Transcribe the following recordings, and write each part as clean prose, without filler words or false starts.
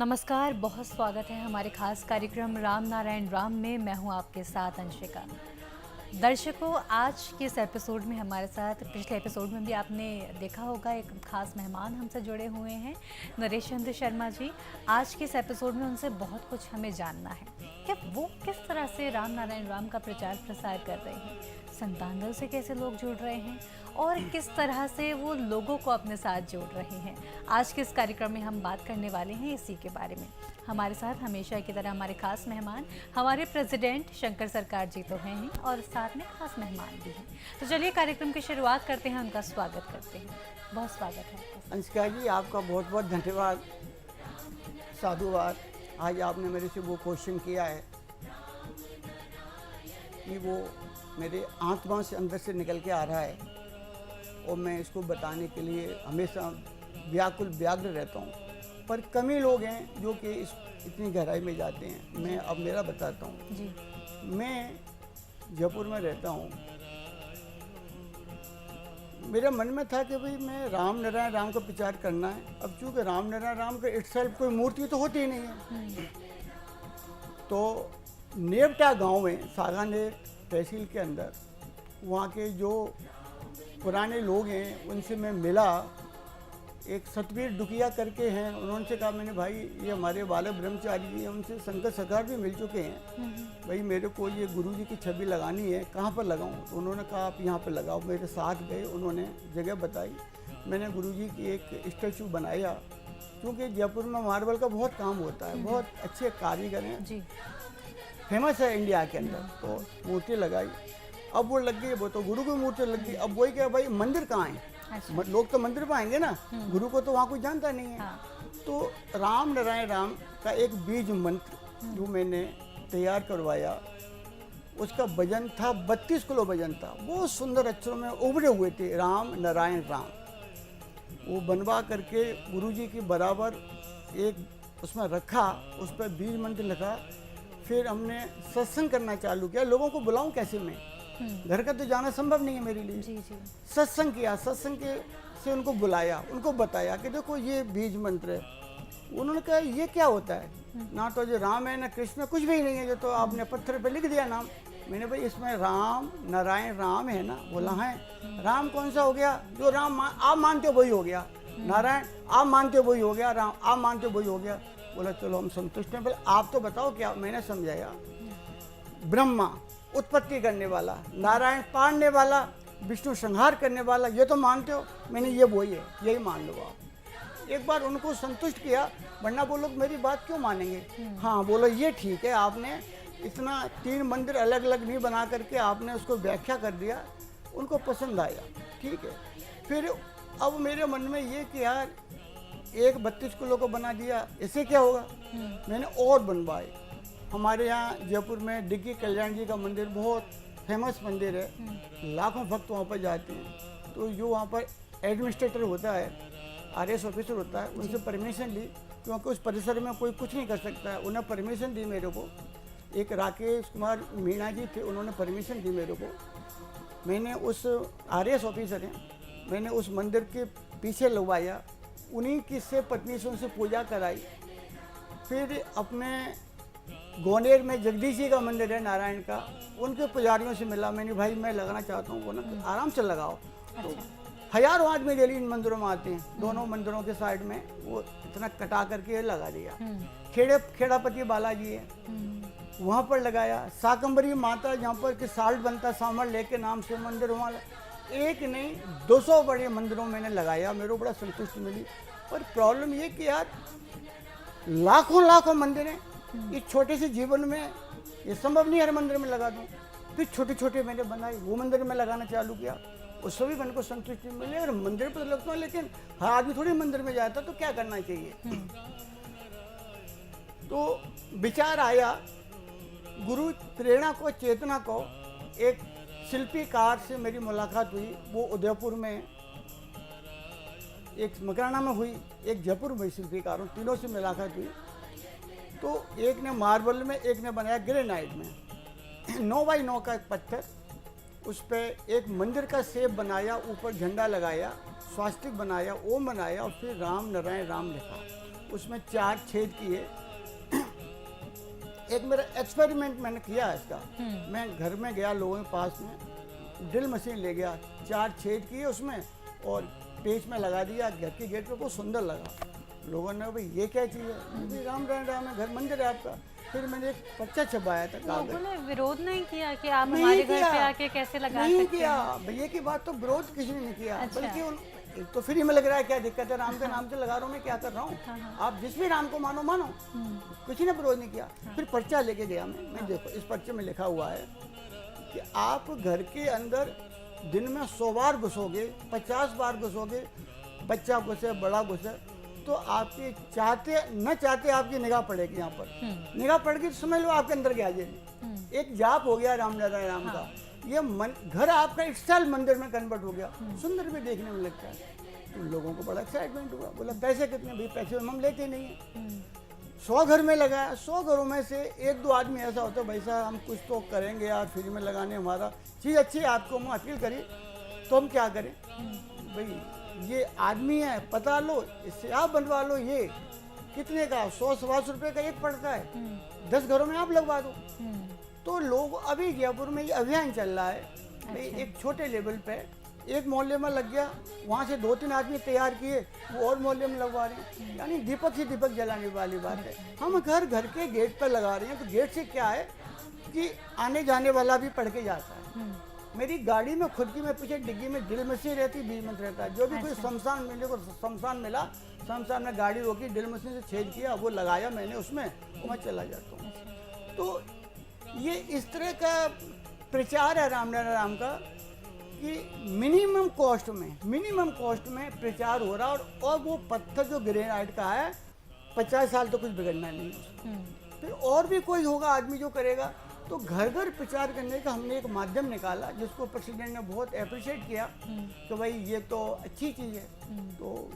नमस्कार, बहुत स्वागत है हमारे खास कार्यक्रम राम नारायण राम में। मैं हूं आपके साथ अंशिका। दर्शकों, आज के इस एपिसोड में हमारे साथ, पिछले एपिसोड में भी आपने देखा होगा, एक खास मेहमान हमसे जुड़े हुए हैं, नरेश चंद्र शर्मा जी। आज के इस एपिसोड में उनसे बहुत कुछ हमें जानना है कि वो किस तरह से राम नारायण राम का प्रचार प्रसार कर रहे हैं, संतान दल से कैसे लोग जुड़ रहे हैं और किस तरह से वो लोगों को अपने साथ जोड़ रहे हैं। आज के इस कार्यक्रम में हम बात करने वाले हैं इसी के बारे में। हमारे साथ हमेशा की तरह हमारे खास मेहमान, हमारे प्रेसिडेंट शंकर सरकार जी तो हैं ही और साथ में खास मेहमान भी हैं। तो चलिए कार्यक्रम की शुरुआत करते हैं, उनका स्वागत करते हैं। बहुत स्वागत है अंशिका जी, आपका बहुत बहुत धन्यवाद, साधुवाद। आज आपने मेरे से वो क्वेश्चन किया है कि वो मेरे आत्मा से अंदर से निकल के आ रहा है और मैं इसको बताने के लिए हमेशा व्याग्र रहता हूँ, पर कम ही लोग हैं जो कि इतनी गहराई में जाते हैं। मैं अब मेरा बताता हूँ जी। मैं जयपुर में रहता हूँ। मेरे मन में था कि भाई मैं राम नारायण राम का प्रचार करना है। अब चूँकि राम नारायण राम का इटसेल्फ कोई मूर्ति तो होती ही नहीं है, तो नेवटा गांव में, सागानेर तहसील के अंदर, वहाँ के जो पुराने लोग हैं उनसे मैं मिला। एक सतवीर डुकिया करके हैं, उन्होंने कहा, मैंने भाई ये हमारे बालक ब्रह्मचारी जी हैं, उनसे शंकर सरकार भी मिल चुके हैं, भाई मेरे को ये गुरु जी की छवि लगानी है, कहाँ पर लगाऊं? तो उन्होंने कहा आप यहाँ पर लगाओ। मेरे साथ गए, उन्होंने जगह बताई, मैंने गुरु जी की एक स्टैचू बनाया। क्योंकि जयपुर में मार्बल का बहुत काम होता है, बहुत अच्छे कारीगर हैं जी। फेमस है इंडिया के अंदर। तो मूर्ति लगाई, अब वो लग गई, वो तो गुरु की मूर्ति लग गई। अब वही क्या, भाई मंदिर कहाँ है? अच्छा। लोग तो मंदिर पर आएंगे ना, गुरु को तो वहाँ कोई जानता नहीं है। हाँ। तो राम नारायण राम का एक बीज मंत्र जो मैंने तैयार करवाया, उसका वजन था 32 किलो वजन था। बहुत सुंदर अक्षरों में उभरे हुए थे राम नारायण राम। वो बनवा करके गुरु जी के बराबर एक उसमें रखा, उस पर बीज मंत्र लिखा। फिर हमने सत्संग करना चालू किया। लोगों को बुलाऊं कैसे मैं? घर का तो जाना संभव नहीं है मेरे लिए। जी जी। सत्संग किया, सत्संग के से उनको बुलाया, उनको बताया कि देखो ये बीज मंत्र है। उन्होंने कहा ये क्या होता है? ना तो जो राम है ना कृष्ण, कुछ भी नहीं है, जो तो आपने पत्थर पे लिख दिया नाम। मैंने भाई इसमें राम नारायण राम है ना? बोला है। राम कौन सा हो गया? जो राम आप मानते हो वही हो गया। नारायण आप मानते हो वही हो गया। राम आप मानते हो वही हो गया। बोला चलो हम संतुष्ट हैं। बोले आप तो बताओ क्या? मैंने समझाया, ब्रह्मा उत्पत्ति करने वाला, नारायण पालने वाला, विष्णु संहार करने वाला, ये तो मानते हो? मैंने ये वही है, यही मान लो आप। एक बार उनको संतुष्ट किया, वरना वो लोग मेरी बात क्यों मानेंगे? हाँ, बोलो ये ठीक है, आपने इतना 3 मंदिर अलग अलग नहीं बना करके आपने उसको व्याख्या कर दिया, उनको पसंद आया, ठीक है। फिर अब मेरे मन में ये कि यार एक 32 किलो को बना दिया, इससे क्या होगा? मैंने और बनवाए। हमारे यहाँ जयपुर में डिग्गी कल्याण जी का मंदिर बहुत फेमस मंदिर है, लाखों भक्त वहाँ पर जाते हैं। तो जो वहाँ पर एडमिनिस्ट्रेटर होता है, आरएस ऑफिसर होता है, उनसे परमिशन ली, क्योंकि उस परिसर में कोई कुछ नहीं कर सकता है। उन्हें परमिशन दी मेरे को। एक राकेश कुमार मीणा जी थे, उन्होंने परमिशन दी मेरे को। मैंने उस आरएस ऑफिसर हैं, मैंने उस मंदिर के पीछे लगवाया, उन्हीं की से पत्नी से उनसे पूजा कराई। फिर अपने ग्वालियर में जगदीश जी का मंदिर है नारायण का, उनके पुजारियों से मिला। मैंने भाई मैं लगाना चाहता हूँ। वो ना आराम से लगाओ। तो हजारों आदमी डेली इन मंदिरों में आते हैं, दोनों मंदिरों के साइड में वो इतना कटा करके लगा दिया। खेड़ापति बालाजी है, वहाँ पर लगाया। शाकंभरी माता जहाँ पर कि साल्ट बनता, सामर लेके नाम से मंदिर, वहाँ एक नहीं 200 बड़े मंदिरों मैंने लगाया। मेरे को बड़ा संतुष्टि मिली। पर प्रॉब्लम ये कि यार लाखों लाखों मंदिर हैं, इस छोटे से जीवन में ये संभव नहीं हर मंदिर में लगा दूं। फिर छोटे छोटे मैंने बनाए, वो मंदिर में लगाना चालू किया, उससे भी मेरे को संतुष्टि मिली। और मंदिर पर लगता हूँ, लेकिन हर आदमी थोड़ी मंदिर में जाता, तो क्या करना चाहिए? तो विचार आया, गुरु प्रेरणा को, चेतना को, एक शिल्पीकार से मेरी मुलाकात हुई। वो उदयपुर में, एक मकराना में हुई, एक जयपुर में शिल्पीकारों, तीनों से मुलाकात हुई। तो एक ने मार्बल में, एक ने बनाया ग्रेनाइट में, 9 बाई 9 का एक पत्थर, उस पर एक मंदिर का शेप बनाया, ऊपर झंडा लगाया, स्वास्तिक बनाया, ओम बनाया और फिर राम नारायण राम लिखा। उसमें 4 छेद किए। एक मेरा एक्सपेरिमेंट मैंने किया इसका। मैं घर में गया, लोगों के पास में ड्रिल मशीन ले गया, 4 छेद किए उसमें और पेच में लगा दिया घर के गेट पे। बहुत सुंदर लगा। लोगों ने भाई ये क्या चीज़ है? भाई राम राम राम है, घर मंदिर है आपका। फिर मैंने एक पर्चा छपाया था कागज। लोगों ने विरोध नहीं किया कि आप हमारे घर पे आके कैसे लगा नहीं सकते किया हैं? भैया की बात तो विरोध किसी ने नहीं किया। अच्छा। बल्कि एक तो फ्री में लग रहा है, क्या दिक्कत है? राम के नाम से लगा रहा हूँ, मैं क्या कर रहा हूँ? आप जिस भी राम को मानो मानो। किसी ने विरोध नहीं किया। फिर पर्चा लेके गया मैं देखो इस पर्चे में लिखा हुआ है कि आप घर के अंदर दिन में 100 बार घुसोगे, 50 बार घुसोगे, बच्चा घुसे, बड़ा घुसे, तो आपके चाहते न चाहते आपकी निगाह पड़ेगी यहाँ पर। निगाह पड़ेगी तो समझ लो आपके अंदर क्या जाएगी। एक जाप हो गया राम नारायण राम का। ये घर आपका एक साल मंदिर में कन्वर्ट हो गया। सुंदर भी देखने में लगता है। तो लोगों को बड़ा एक्साइटमेंट हुआ। बोला पैसे कितने? भाई पैसे हम लेते नहीं हैं। 100 घर में लगाया। 100 घरों में से 1-2 आदमी ऐसा होता है, भाई साहब हम कुछ तो करेंगे यार, फ्री में लगाने, हमारा चीज़ अच्छी है, आपको हम अपील करें तो हम क्या करें? भाई ये आदमी है, पता लो, इससे आप बनवा लो। ये कितने का? 100-125 रुपये का एक पड़ता है। 10 घरों में आप लगवा दो। तो लोग अभी जयपुर में ये अभियान चल रहा है। भाई एक छोटे लेवल पे एक मोहल्ले में लग गया, वहाँ से 2-3 आदमी तैयार किए, वो और मोहल्ले में लगवा रहे हैं। यानी दीपक से दीपक जलाने वाली बात है। हम घर के गेट पर लगा रहे हैं। तो गेट से क्या है कि आने जाने वाला भी पढ़ के जाता है। मेरी गाड़ी में खुद की, मैं पीछे डिग्गी में ड्रिल मशीन रहती, बीज मंत्र रहता है। जो भी कोई शमशान मिले को शमशान मिला, शमशान में गाड़ी रोकी, ड्रिल मशीन से छेद किया, वो लगाया मैंने उसमें, और मैं चला जाता हूँ। तो ये इस तरह का प्रचार है राम नारायण राम का कि मिनिमम कॉस्ट में प्रचार हो रहा है। और वो पत्थर जो ग्रेनाइट का है, 50 साल तो कुछ बिगड़ना नहीं है। फिर और भी कोई होगा आदमी जो करेगा। तो घर घर प्रचार करने का हमने एक माध्यम निकाला, जिसको प्रेसिडेंट ने बहुत अप्रिशिएट किया कि भाई ये तो अच्छी चीज़ है। तो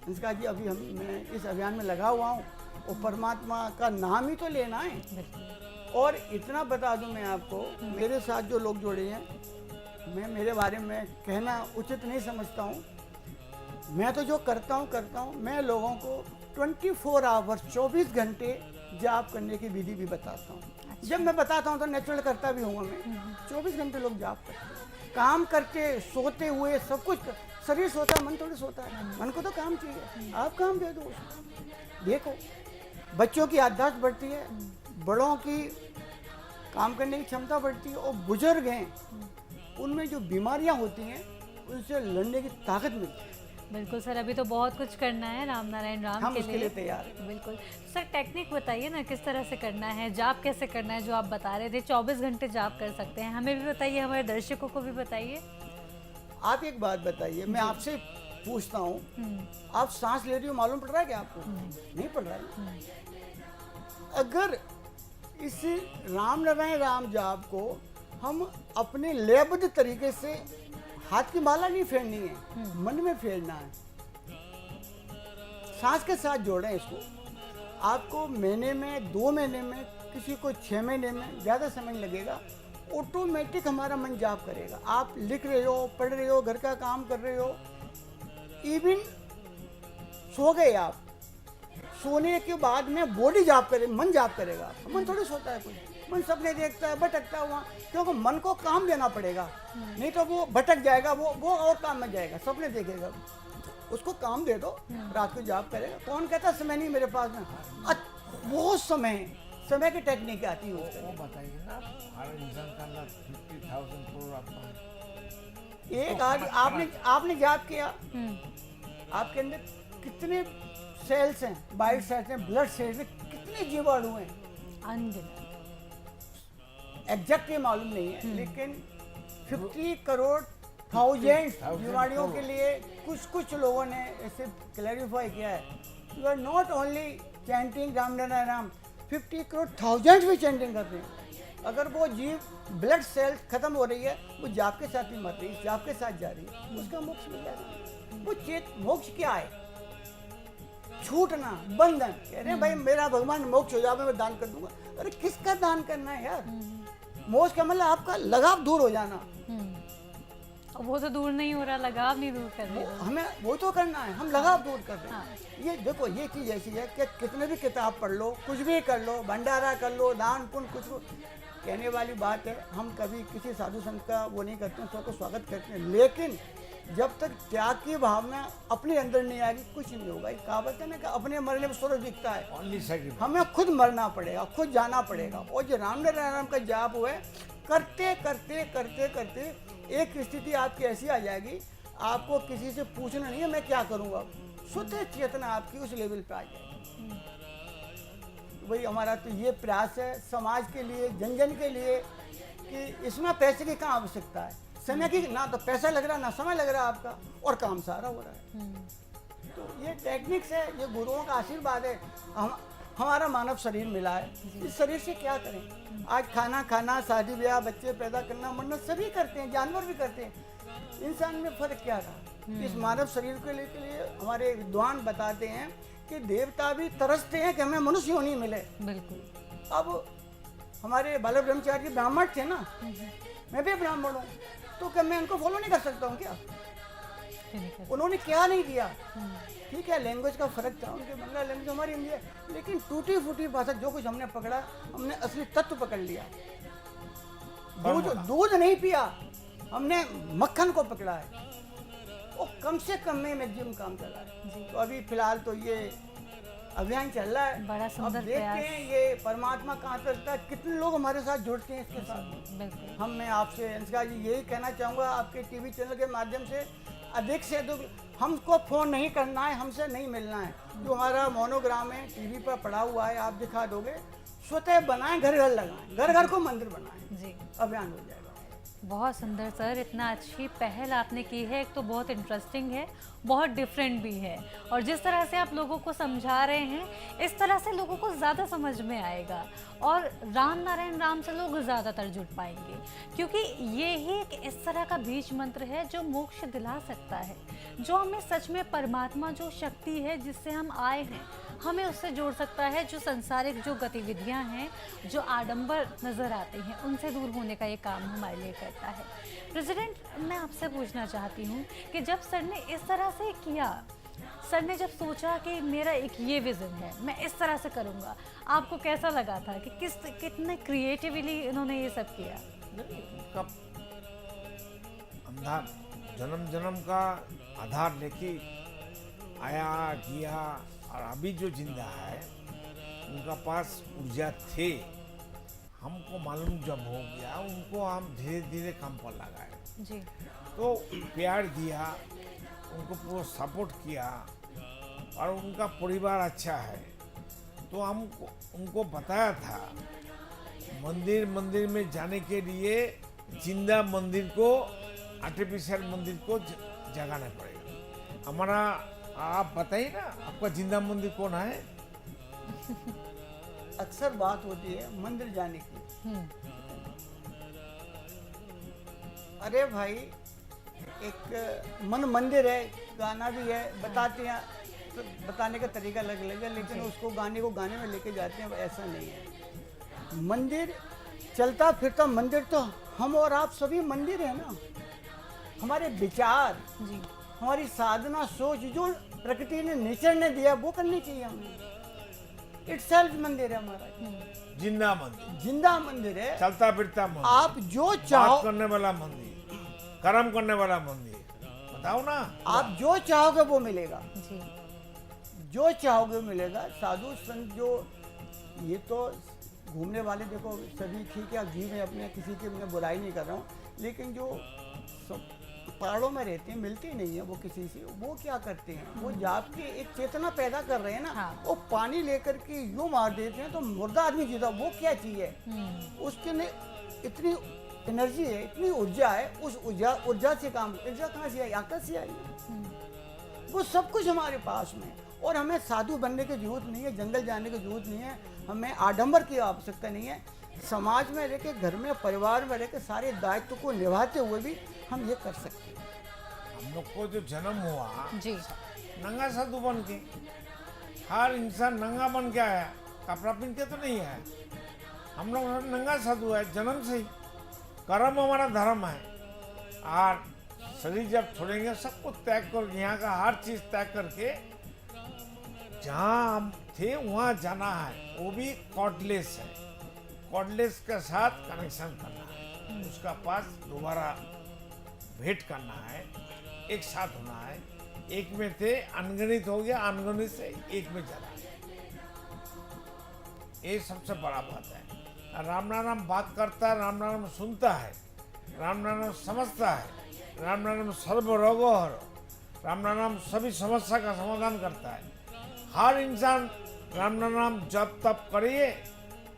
इसका जी अभी मैं इस अभियान में लगा हुआ हूँ, और परमात्मा का नाम ही तो लेना है। और इतना बता दूं मैं आपको, मेरे साथ जो लोग जुड़े हैं, मैं मेरे बारे में कहना उचित नहीं समझता हूँ। मैं तो जो करता हूँ, मैं लोगों को 24 आवर्स 24 घंटे जाप करने की विधि भी बताता हूँ। जब मैं बताता हूँ तो नेचुरल करता भी हूँ मैं। 24 घंटे लोग जाप करते हैं, काम करते, सोते हुए, सब कुछ। शरीर सोता है, मन थोड़ी सोता है। मन को तो काम चाहिए, आप काम दे दो उसको। देखो बच्चों की याददाश्त बढ़ती है, बड़ों की काम करने की क्षमता बढ़ती है, और बुजुर्ग हैं उनमें जो बीमारियां होती हैं उनसे लड़ने की ताकत मिलती है। बिल्कुल सर, अभी तो बहुत कुछ करना है राम नारायण राम हम के उसके लिए तैयार हैं। बिल्कुल सर, टेक्निक बताइए ना, किस तरह से करना है, जाप कैसे करना है? जो आप बता रहे थे 24 घंटे जाप कर सकते हैं, हमें भी बताइए, हमारे दर्शकों को भी बताइए। आप एक बात बताइए, मैं आपसे पूछता हूँ, आप सांस ले रही हो, मालूम पड़ रहा है क्या आपको? नहीं पड़ रहा है। अगर इस राम नारायण राम जाप को हम अपने लयबद्ध तरीके से, हाथ की माला नहीं फेरनी है, मन में फेरना है, सांस के साथ जोड़ें इसको। आपको महीने में, 2 महीने में, किसी को 6 महीने में, ज़्यादा समय लगेगा। ऑटोमेटिक हमारा मन जाप करेगा। आप लिख रहे हो, पढ़ रहे हो, घर का काम कर रहे हो, इवन सो गए आप, सोने के बाद में बॉडी जाप करे, मन जाप करेगा। मन थोड़ी सोता है कोई, मन सपने देखता है, भटकता हुआ, क्योंकि मन को काम देना पड़ेगा, नहीं तो वो भटक जाएगा, वो और काम में जाएगा, सपने देखेगा। उसको काम दे दो, रात को जाप करेगा। कौन कहता समय नहीं मेरे पास में? बहुत समय की टेक्निक आती है। वो बताइए ना, हर इंसान का अंदर 50,000 करोड़ आत्मा है। एक आज आपने जाप किया, आपके अंदर कितने सेल्स हैं, वाइट सेल्स हैं, ब्लड सेल्स हैं, कितने जीवाणु हैं, अनगिनत। एग्जैक्ट ये मालूम नहीं है, लेकिन 50 करोड़ 1000 जीवाणुओं के लिए कुछ लोगों ने ऐसे क्लैरिफाई किया है। You are not only chanting Ram Narayan Ram, 50 crore 1000 भी चैंटिंग करते हैं। अगर वो जीव ब्लड सेल्स खत्म हो रही है, वो जाप के साथ ही मर रही है, जाप के साथ जा रही है, उसका मोक्ष मिल जाएगा। वो मोक्ष क्या है? छूटना, बंधन। कह रहे हैं भाई मेरा भगवान मोक्ष हो जाए, मैं दान कर दूंगा। अरे किसका दान करना है यार? मोक्ष का मतलब आपका लगाव दूर हो जाना। वो तो दूर नहीं हो रहा, लगाव नहीं दूर कर रहे लोग। हमें वो तो करना है, हम लगाव दूर कर रहे हाँ। हैं। ये देखो, ये चीज़ ऐसी है कि कितने भी किताब पढ़ लो, कुछ भी कर लो, भंडारा कर लो, दान पुण्य कुछ कहने वाली बात है। हम कभी किसी साधु संत का वो नहीं करते हैं, सबको स्वागत करते हैं, लेकिन जब तक त्याग की भावना अपने अंदर नहीं आएगी कुछ नहीं होगा। एक कहावत है ना कि अपने मरने में सूरज दिखता है। Only sacrifice. हमें खुद मरना पड़ेगा, खुद जाना पड़ेगा। और जो राम नाम का जाप हुआ है, करते करते करते करते एक स्थिति आपकी ऐसी आ जाएगी, आपको किसी से पूछना नहीं है मैं क्या करूँगा, शुद्ध चेतना आपकी उस लेवल पे आ जाएगी। वही हमारा तो ये प्रयास है समाज के लिए, जन जन के लिए, कि इसमें पैसे की कहाँ आवश्यकता है। समय की ना तो पैसा लग रहा, ना समय लग रहा आपका, और काम सारा हो रहा है। तो ये टेक्निक्स है, ये गुरुओं का आशीर्वाद है। हमारा मानव शरीर मिला है, इस शरीर से क्या करें। आज खाना खाना, शादी ब्याह, बच्चे पैदा करना, मरना सभी करते हैं, जानवर भी करते हैं। इंसान में फर्क क्या रहा। इस मानव शरीर के लिए हमारे विद्वान बताते हैं कि देवता भी तरसते हैं कि हमें मनुष्य योनि मिले। बिल्कुल। अब हमारे बाल ब्रह्मचारी ब्राह्मण थे ना, मैं भी ब्राह्मण हूँ, तो क्या मैं उनको फॉलो नहीं कर सकता हूँ क्या? उन्होंने क्या नहीं दिया। ठीक है, लैंग्वेज का फर्क था, उनके बंगला लैंग्वेज हमारी हिंदी है, लेकिन टूटी फूटी भाषा जो कुछ हमने पकड़ा, हमने असली तत्व पकड़ लिया। दूध नहीं पिया, हमने मक्खन को पकड़ा है। और कम से कम में मैक्सिमम काम चला है। तो अभी फिलहाल तो ये अभियान चल रहा है, बड़ा सुंदर अब देखते हैं ये परमात्मा कहाँ तक रहता है, कितने लोग हमारे साथ जुड़ते हैं इसके साथ। बिल्कुल। हम मैं आपसे अंशिका जी यही कहना चाहूँगा, आपके टीवी चैनल के माध्यम से अधिक हमको फ़ोन नहीं करना है, हमसे नहीं मिलना है। जो हमारा मोनोग्राम है टीवी पर पड़ा हुआ है, आप दिखा दोगे, स्वतः बनाएं, घर घर लगाएं, घर घर को मंदिर बनाएं, जी, अभियान हो जाएगा। बहुत सुंदर सर, इतना अच्छी पहल आपने की है। एक तो बहुत इंटरेस्टिंग है, बहुत डिफरेंट भी है, और जिस तरह से आप लोगों को समझा रहे हैं, इस तरह से लोगों को ज़्यादा समझ में आएगा, और राम नारायण राम से लोग ज़्यादातर जुड़ पाएंगे, क्योंकि ये ही एक इस तरह का बीज मंत्र है जो मोक्ष दिला सकता है, जो हमें सच में परमात्मा जो शक्ति है जिससे हम आए हैं, हमें उससे जोड़ सकता है। जो संसारिक जो गतिविधियां हैं, जो आडंबर नज़र आते हैं, उनसे दूर होने का ये काम हमारे लिए करता है। प्रेसिडेंट, मैं आपसे पूछना चाहती हूँ कि जब सर ने इस तरह से किया, सर ने जब सोचा कि मेरा एक ये विज़न है, मैं इस तरह से करूँगा, आपको कैसा लगा था कि कितने क्रिएटिवली इन्होंने ये सब किया? कब अंधार जन्म जन्म का आधार लेके आया किया, और अभी जो जिंदा है उनका पास ऊर्जा थे, हमको मालूम जब हो गया, उनको हम धीरे धीरे काम पर लगाए। जी। तो प्यार दिया, उनको पूरा सपोर्ट किया, और उनका परिवार अच्छा है, तो हम उनको बताया था मंदिर में जाने के लिए जिंदा मंदिर को, आर्टिफिशियल मंदिर को जगाना पड़ेगा। हमारा आप बताइए ना, आपका जिंदा मंदिर कौन है? अक्सर बात होती है मंदिर जाने की। अरे भाई, एक मन मंदिर है, गाना भी है, बताते हैं, तो बताने का तरीका अलग अलग है, लेकिन उसको गाने में लेके जाते हैं, ऐसा नहीं है। मंदिर चलता फिरता मंदिर तो हम और आप सभी मंदिर है ना। हमारे विचार, जी, हमारी साधना, सोच जो प्रकृति ने, नेचर ने दिया, वो करनी चाहिए हमें। इटसेल्फ मंदिर है हमारा, जिंदा मंदिर, जिंदा मंदिर है, चलता फिरता मंदिर, आप जो चाहो, बात करने वाला मंदिर, कर्म करने वाला मंदिर। बताओ ना, आप जो चाहोगे वो मिलेगा, जी, जो चाहोगे मिलेगा। साधु संत जो, ये तो घूमने वाले देखो सभी ठीक है, जीव है अपने, किसी की मैं बुराई नहीं कर रहा हूँ, लेकिन जो पहाड़ों में रहते हैं, मिलते नहीं है वो किसी से, वो क्या करते हैं, वो जाप के एक चेतना पैदा कर रहे हैं ना। हाँ। वो पानी लेकर के यूँ मार देते हैं तो मुर्दा आदमी जीता, वो क्या चीज़ है? उसके लिए इतनी एनर्जी है, इतनी ऊर्जा है, उस ऊर्जा से काम, ऊर्जा कहाँ से आई? आकाश से आई। वो सब कुछ हमारे पास में, और हमें साधु बनने की जरूरत नहीं है, जंगल जाने की जरूरत नहीं है, हमें आडंबर की आवश्यकता नहीं है। समाज में रह के, घर में, परिवार में रह के सारे दायित्व को निभाते हुए भी हम ये कर सकते हैं। हम लोग को जो जन्म हुआ, जी, नंगा साधु बन के, हर इंसान नंगा बन के आया, कपड़ा पहन के तो नहीं है। हम लोग नंगा साधु है जन्म से ही। कर्म हमारा धर्म है, और शरीर जब छोड़ेंगे सब कुछ त्याग कर, यहाँ का हर चीज त्याग करके जहाँ हम थे वहाँ जाना है, वो भी कॉर्डलेस है। कॉर्डलेस के साथ कनेक्शन करना है, उसका पास दोबारा भेंट करना है, एक साथ होना है। एक में थे, अनगणित हो गया, अनगणित से एक में जाना है, ये सबसे बड़ा बात है। राम नाम बात करता है, राम नाम सुनता है, राम नाम समझता है, राम नाम सर्व रोगो हरो, राम नाम सभी समस्या का समाधान करता है। हर इंसान राम नाम जप तप करिए,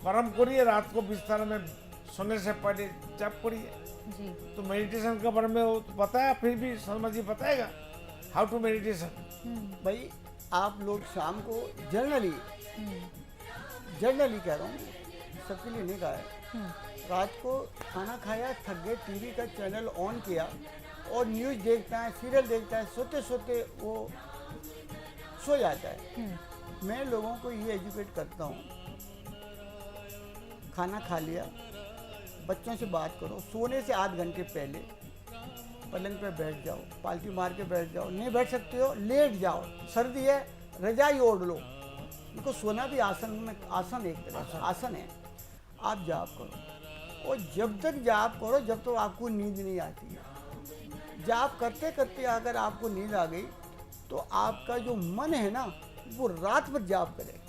कर्म करिए, रात को बिस्तर में सोने से पहले जप करिए। जी तो मेडिटेशन के बारे में वो तो बताया, फिर भी शर्मा जी बताएगा हाउ टू मेडिटेशन। भाई आप लोग शाम को जर्नली कह रहा हूँ, सबके लिए नहीं कहा है, रात को खाना खाया, थक गए, टीवी का चैनल ऑन किया और न्यूज़ देखता है, सीरियल देखता है, सोते सोते वो सो जाता है। मैं लोगों को ये एजुकेट करता हूँ, खाना खा लिया, बच्चों से बात करो, सोने से आध घंटे पहले पलंग पे बैठ जाओ, पालती मार के बैठ जाओ, नहीं बैठ सकते हो लेट जाओ, सर्दी है रजाई ओढ़ लो, उनको सोना भी आसन में, आसन एक तरह का आसन है। आप जाप करो और जब तक जाप करो जब तक आपको नींद नहीं आती है। जाप करते करते अगर आपको नींद आ गई तो आपका जो मन है ना वो रात भर जाप करे,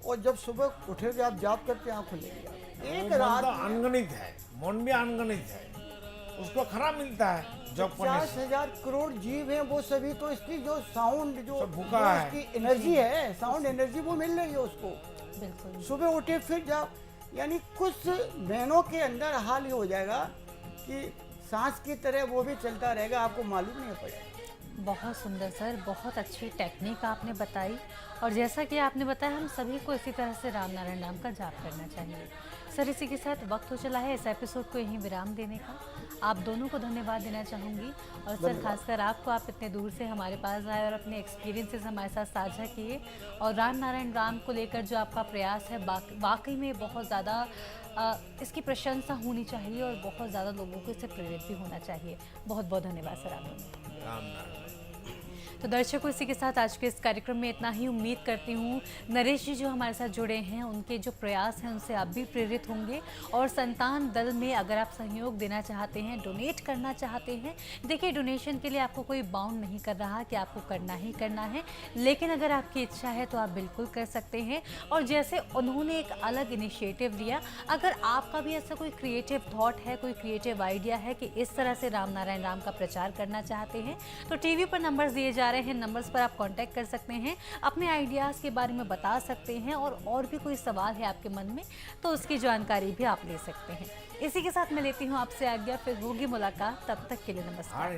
और जब सुबह उठे आप जाप करते आँख खुलेगी। एक रात अनगणित है, मन भी अनगणित है, उसको खरा मिलता है। जब 50,000 करोड़ जीव हैं, वो सभी तो इसकी जो साउंड जो सब भूखा जो है। इसकी एनर्जी है, साउंड एनर्जी वो मिल रही है उसको। बिल्कुल। सुबह उठे फिर जाप, यानी कुछ महीनों के अंदर हाल ही हो जाएगा कि सांस की तरह वो भी चलता रहेगा, आपको मालूम नहीं पड़ेगा। बहुत सुंदर सर, बहुत अच्छी टेक्निक आपने बताई, और जैसा कि आपने बताया हम सभी को इसी तरह से राम नारायण नाम का जाप करना चाहिए। सर इसी के साथ वक्त हो चला है इस एपिसोड को यहीं विराम देने का। आप दोनों को धन्यवाद देना चाहूँगी, और सर खासकर आपको, आप इतने दूर से हमारे पास आए और अपने एक्सपीरियंसेस हमारे साथ साझा किए, और राम नारायण राम को लेकर जो आपका प्रयास है वाकई में बहुत ज़्यादा इसकी प्रशंसा होनी चाहिए, और बहुत ज़्यादा लोगों को इससे प्रेरित भी होना चाहिए। बहुत बहुत धन्यवाद सर आप दोनों। राम नारायण। तो दर्शकों इसी के साथ आज के इस कार्यक्रम में इतना ही। उम्मीद करती हूँ नरेश जी जो हमारे साथ जुड़े हैं उनके जो प्रयास हैं उनसे आप भी प्रेरित होंगे, और संतान दल में अगर आप सहयोग देना चाहते हैं, डोनेट करना चाहते हैं, देखिए डोनेशन के लिए आपको कोई बाउंड नहीं कर रहा कि आपको करना ही करना है, लेकिन अगर आपकी इच्छा है तो आप बिल्कुल कर सकते हैं। और जैसे उन्होंने एक अलग इनिशिएटिव लिया, अगर आपका भी ऐसा कोई क्रिएटिव थॉट है, कोई क्रिएटिव आइडिया है कि इस तरह से राम नारायण राम का प्रचार करना चाहते हैं, तो टीवी पर नंबर्स दिए जा रहे हैं, नंबर्स पर आप कांटेक्ट कर सकते हैं, अपने आइडियाज़ के बारे में बता सकते हैं, और भी कोई सवाल है आपके मन में तो उसकी जानकारी भी आप ले सकते हैं। इसी के साथ मैं लेती हूँ आपसे आज्ञा, फिर होगी मुलाकात, तब तक के लिए नमस्कार।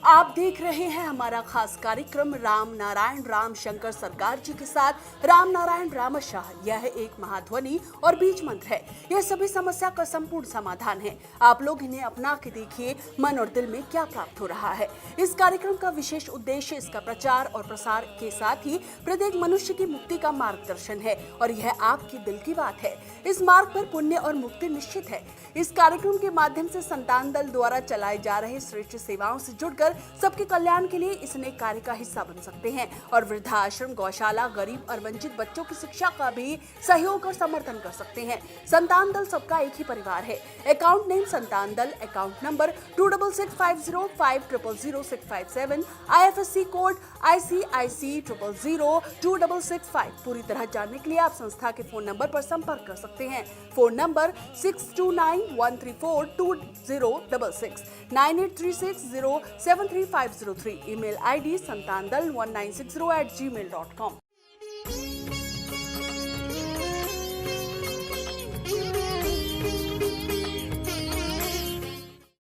आप देख रहे हैं हमारा खास कार्यक्रम राम नारायण राम शंकर सरकार जी के साथ राम नारायण रामशाह। यह एक महाध्वनि और बीज मंत्र है, यह सभी समस्या का संपूर्ण समाधान है। आप लोग इन्हें अपना के देखिए, मन और दिल में क्या प्राप्त हो रहा है। इस कार्यक्रम का विशेष उद्देश्य इसका प्रचार और प्रसार के साथ ही प्रत्येक मनुष्य की मुक्ति का मार्गदर्शन है, और यह आपकी दिल की बात है। इस मार्ग पर पुण्य और मुक्ति निश्चित है। इस कार्यक्रम के माध्यम से संतान दल द्वारा चलाए जा रहे श्रेष्ठ सेवाओं से जुड़कर सबके कल्याण के लिए इस नेक कार्य का हिस्सा बन सकते हैं, और वृद्धाश्रम, गौशाला, गरीब और वंचित बच्चों की शिक्षा का भी सहयोग और समर्थन कर सकते हैं। संतान दल सबका एक ही परिवार है। अकाउंट नेम संतान दल, account number 266505000657, IFSC code ICIC 000265। पूरी तरह जानने के लिए आप संस्था के फोन नंबर पर संपर्क कर सकते हैं। Phone number 6291342066, 9836073503। Email ID santandal1960@gmail.com।